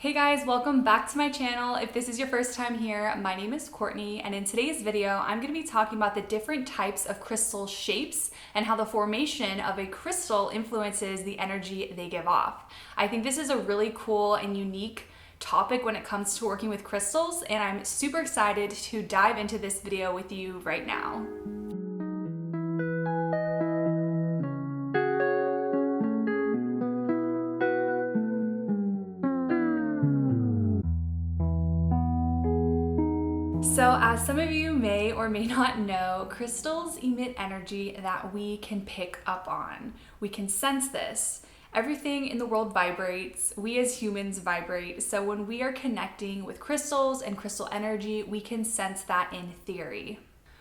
Hey guys, welcome back to my channel. If this is your first time here, my name is Courtney, and in today's video, I'm going to be talking about the different types of crystal shapes and how the formation of a crystal influences the energy they give off. I think this is a really cool and unique topic when it comes to working with crystals, and I'm super excited to dive into this video with you right now. So as some of you may or may not know, crystals emit energy that we can pick up on. We can sense this. Everything in the world vibrates. We as humans vibrate. So when we are connecting with crystals and crystal energy, we can sense that in theory.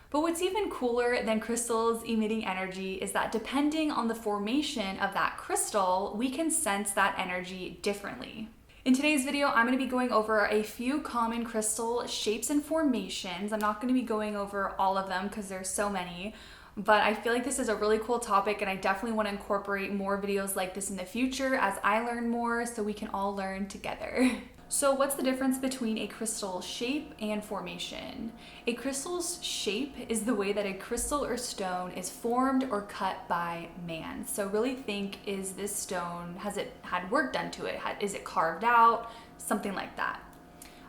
But what's even cooler than crystals emitting energy is that depending on the formation of that crystal, we can sense that energy differently. In today's video, I'm going to be going over a few common crystal shapes and formations. I'm not going to be going over all of them because there's so many, but I feel like this is a really cool topic and I definitely want to incorporate more videos like this in the future as I learn more so we can all learn together. So what's the difference between a crystal shape and formation? A crystal's shape is the way that a crystal or stone is formed or cut by man. So really think, is this stone, has it had work done to it? Is it carved out? Something like that.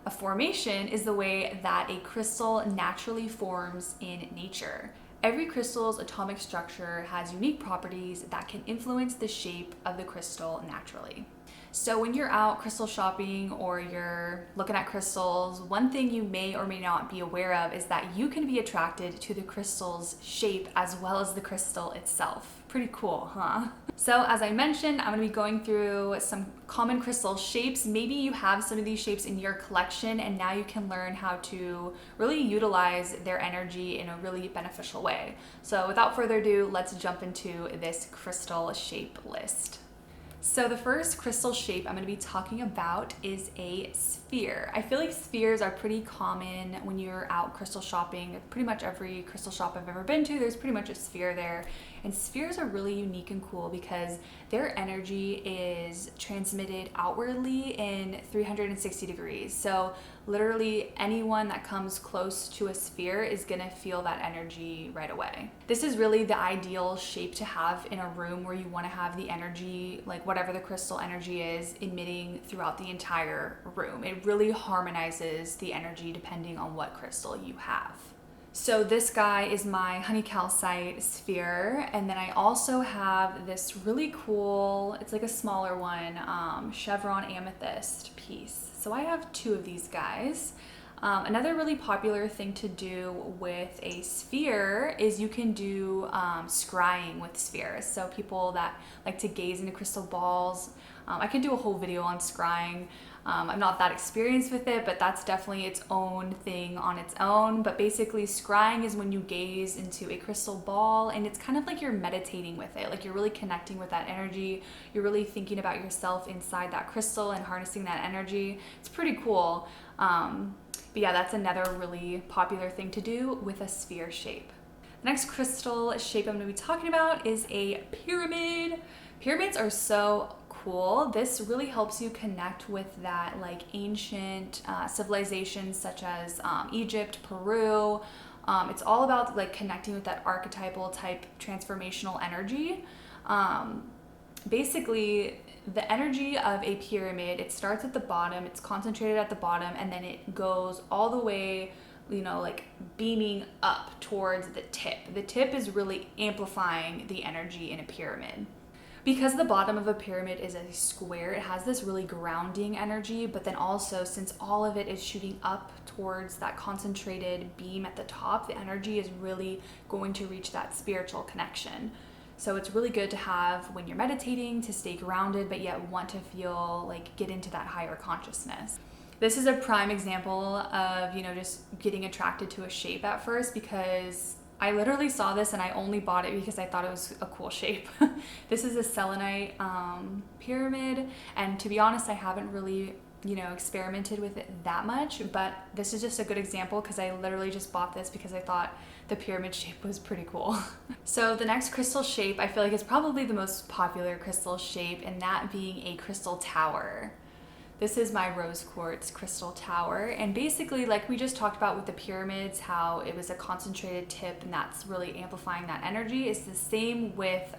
A formation is the way that a crystal naturally forms in nature. Every crystal's atomic structure has unique properties that can influence the shape of the crystal naturally. So when you're out crystal shopping or you're looking at crystals, one thing you may or may not be aware of is that you can be attracted to the crystal's shape as well as the crystal itself. Pretty cool, huh? So as I mentioned, I'm going to be going through some common crystal shapes. Maybe you have some of these shapes in your collection and now you can learn how to really utilize their energy in a really beneficial way. So without further ado, let's jump into this crystal shape list. So the first crystal shape I'm going to be talking about is a sphere. I feel like spheres are pretty common when you're out crystal shopping. Pretty much every crystal shop I've ever been to, there's pretty much a sphere there. And spheres are really unique and cool because their energy is transmitted outwardly in 360 degrees. So literally anyone that comes close to a sphere is gonna feel that energy right away. This is really the ideal shape to have in a room where you wanna have the energy, like whatever the crystal energy is, emitting throughout the entire room. It really harmonizes the energy depending on what crystal you have. So this guy is my honey calcite sphere, and then I also have this really cool, it's like a smaller one, chevron amethyst piece. So I have two of these guys. Another really popular thing to do with a sphere is you can do scrying with spheres. So people that like to gaze into crystal balls, I can do a whole video on scrying. I'm not that experienced with it, but that's definitely its own thing on its own. But basically scrying is when you gaze into a crystal ball and it's kind of like you're meditating with it. Like you're really connecting with that energy. You're really thinking about yourself inside that crystal and harnessing that energy. It's pretty cool. But yeah, that's another really popular thing to do with a sphere shape. The next crystal shape I'm going to be talking about is a pyramid. Pyramids are so cool. This really helps you connect with that like ancient civilizations such as Egypt, Peru. It's all about like connecting with that archetypal type transformational energy. Basically, the energy of a pyramid, it starts at the bottom, it's concentrated at the bottom, and then it goes all the way, you know, like beaming up towards the tip. The tip is really amplifying the energy in a pyramid. Because the bottom of a pyramid is a square, it has this really grounding energy, but then also since all of it is shooting up towards that concentrated beam at the top, the energy is really going to reach that spiritual connection. So it's really good to have when you're meditating to stay grounded, but yet want to feel like get into that higher consciousness. This is a prime example of, you know, just getting attracted to a shape at first because I literally saw this and I only bought it because I thought it was a cool shape. This is a selenite pyramid, and to be honest, I haven't really, you know, experimented with it that much, but this is just a good example because I literally just bought this because I thought the pyramid shape was pretty cool. So the next crystal shape I feel like is probably the most popular crystal shape, and that being a crystal tower. This is my rose quartz crystal tower, and basically, like we just talked about with the pyramids, how it was a concentrated tip and that's really amplifying that energy, is the same with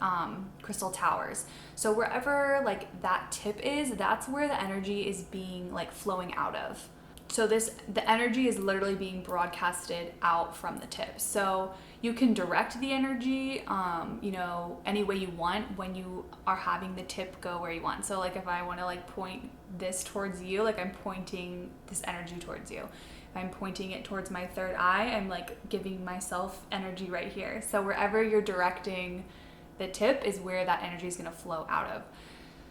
crystal towers. So wherever like that tip is, that's where the energy is being like flowing out of. So the energy is literally being broadcasted out from the tip. So you can direct the energy, any way you want when you are having the tip go where you want. So like if I want to like point this towards you, like I'm pointing this energy towards you. If I'm pointing it towards my third eye, I'm like giving myself energy right here. So wherever you're directing the tip is where that energy is going to flow out of.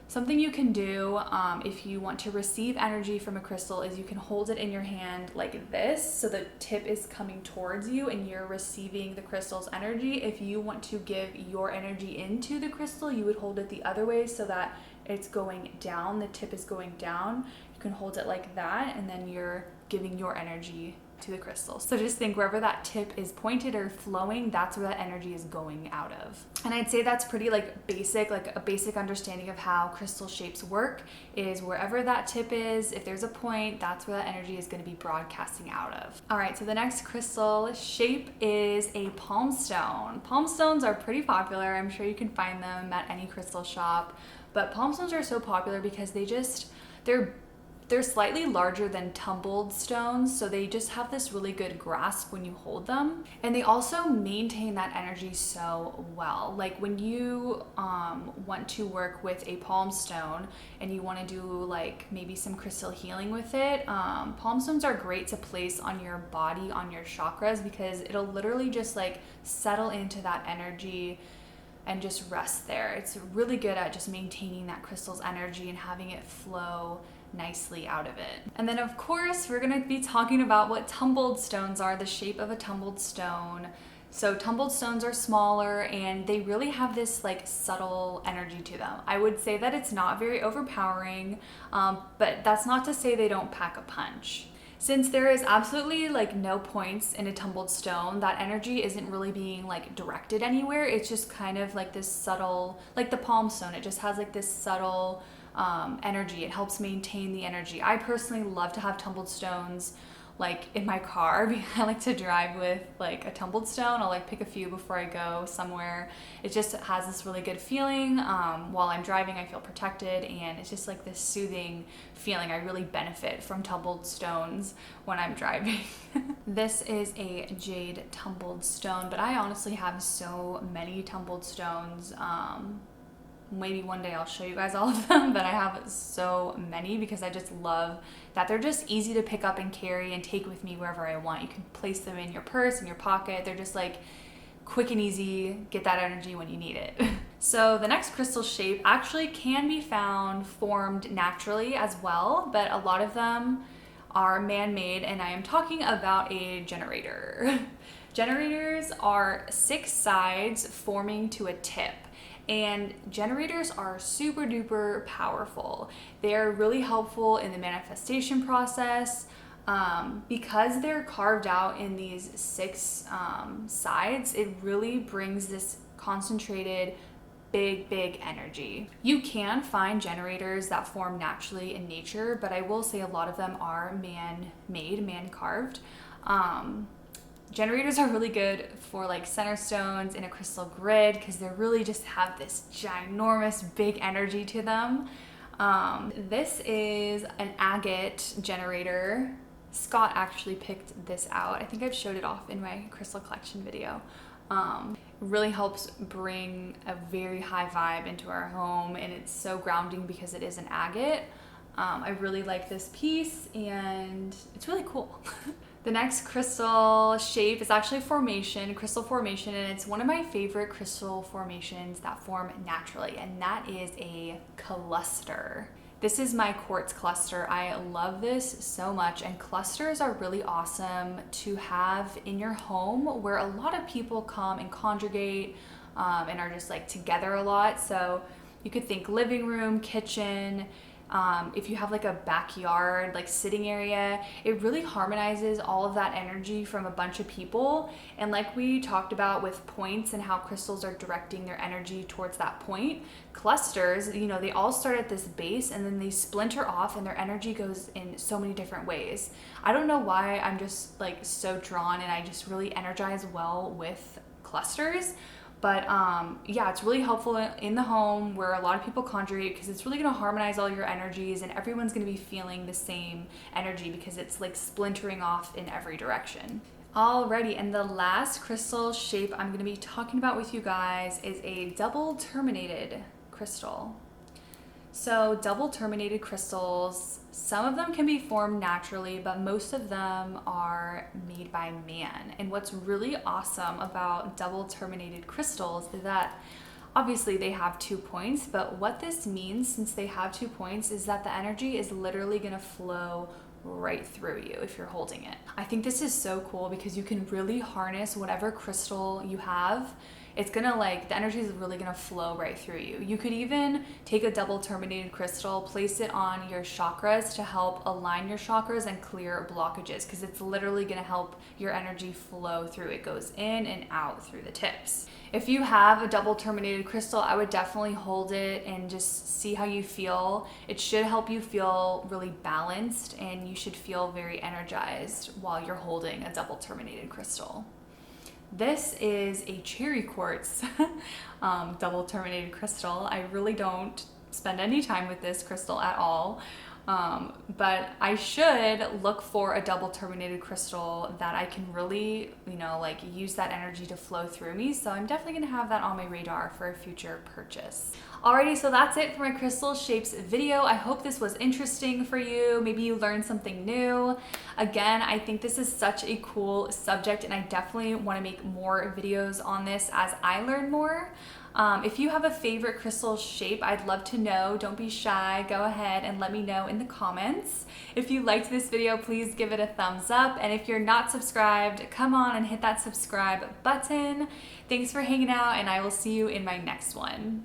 Something you can do if you want to receive energy from a crystal is you can hold it in your hand like this, so the tip is coming towards you and you're receiving the crystal's energy. If you want to give your energy into the crystal, you would hold it the other way so that it's going down, the tip is going down. You can hold it like that, and then you're giving your energy to the crystal. So just think wherever that tip is pointed or flowing, that's where that energy is going out of. And I'd say that's pretty like basic, like a basic understanding of how crystal shapes work is wherever that tip is, if there's a point, that's where that energy is going to be broadcasting out of. All right, so the next crystal shape is a palm stone. Palm stones are pretty popular. I'm sure you can find them at any crystal shop, but palm stones are so popular because they're slightly larger than tumbled stones, so they just have this really good grasp when you hold them. And they also maintain that energy so well. Like when you want to work with a palm stone and you want to do like maybe some crystal healing with it, palm stones are great to place on your body, on your chakras, because it'll literally just like settle into that energy and just rest there. It's really good at just maintaining that crystal's energy and having it flow nicely out of it. And then of course we're going to be talking about what tumbled stones are, the shape of a tumbled stone. So tumbled stones are smaller and they really have this like subtle energy to them. I would say that it's not very overpowering, but that's not to say they don't pack a punch. Since there is absolutely like no points in a tumbled stone, that energy isn't really being like directed anywhere. It's just kind of like this subtle, like the palm stone, it just has like this subtle energy. It helps maintain the energy. I personally love to have tumbled stones like in my car because I like to drive with like a tumbled stone. I'll like pick a few before I go somewhere. It just has this really good feeling. While I'm driving, I feel protected, and it's just like this soothing feeling. I really benefit from tumbled stones when I'm driving. This is a jade tumbled stone, but I honestly have so many tumbled stones. Maybe one day I'll show you guys all of them, but I have so many because I just love that they're just easy to pick up and carry and take with me wherever I want. You can place them in your purse, in your pocket. They're just like quick and easy, get that energy when you need it. So the next crystal shape actually can be found formed naturally as well, but a lot of them are man-made, and I am talking about a generator. Generators are 6 sides forming to a tip. And generators are super duper powerful. They're really helpful in the manifestation process because they're carved out in these 6 sides. It really brings this concentrated, big energy. You can find generators that form naturally in nature, but I will say a lot of them are man-made, man-carved. Generators are really good for like center stones in a crystal grid because they really just have this ginormous big energy to them. This is an agate generator. Scott actually picked this out. I think I've showed it off in my crystal collection video. Really helps bring a very high vibe into our home, and it's so grounding because it is an agate. I really like this piece and it's really cool. The next crystal shape is actually crystal formation, and it's one of my favorite crystal formations that form naturally, and that is a cluster. This is my quartz cluster. I love this so much, and clusters are really awesome to have in your home where a lot of people come and congregate and are just like together a lot. So you could think living room, kitchen, If you have like a backyard, like sitting area, it really harmonizes all of that energy from a bunch of people. And like we talked about with points and how crystals are directing their energy towards that point, clusters, they all start at this base and then they splinter off and their energy goes in so many different ways. I don't know why I'm just like so drawn and I just really energize well with clusters. But yeah, it's really helpful in the home where a lot of people conjugate because it's really going to harmonize all your energies and everyone's going to be feeling the same energy because it's like splintering off in every direction. Alrighty, and the last crystal shape I'm going to be talking about with you guys is a double terminated crystal. So double terminated crystals, some of them can be formed naturally, but most of them are made by man. And what's really awesome about double terminated crystals is that obviously they have 2 points, but what this means since they have 2 points is that the energy is literally going to flow right through you if you're holding it. I think this is so cool because you can really harness whatever crystal you have. It's gonna the energy is really gonna flow right through you. You could even take a double terminated crystal, place it on your chakras to help align your chakras and clear blockages because it's literally gonna help your energy flow through. It goes in and out through the tips. If you have a double terminated crystal, I would definitely hold it and just see how you feel. It should help you feel really balanced and you should feel very energized while you're holding a double terminated crystal. This is a cherry quartz double terminated crystal. I really don't spend any time with this crystal at all. But I should look for a double terminated crystal that I can really, use that energy to flow through me. So I'm definitely gonna have that on my radar for a future purchase. Alrighty, so that's it for my crystal shapes video. I hope this was interesting for you. Maybe you learned something new. Again, I think this is such a cool subject and I definitely wanna make more videos on this as I learn more. If you have a favorite crystal shape, I'd love to know. Don't be shy. Go ahead and let me know in the comments. If you liked this video, please give it a thumbs up. And if you're not subscribed, come on and hit that subscribe button. Thanks for hanging out, and I will see you in my next one.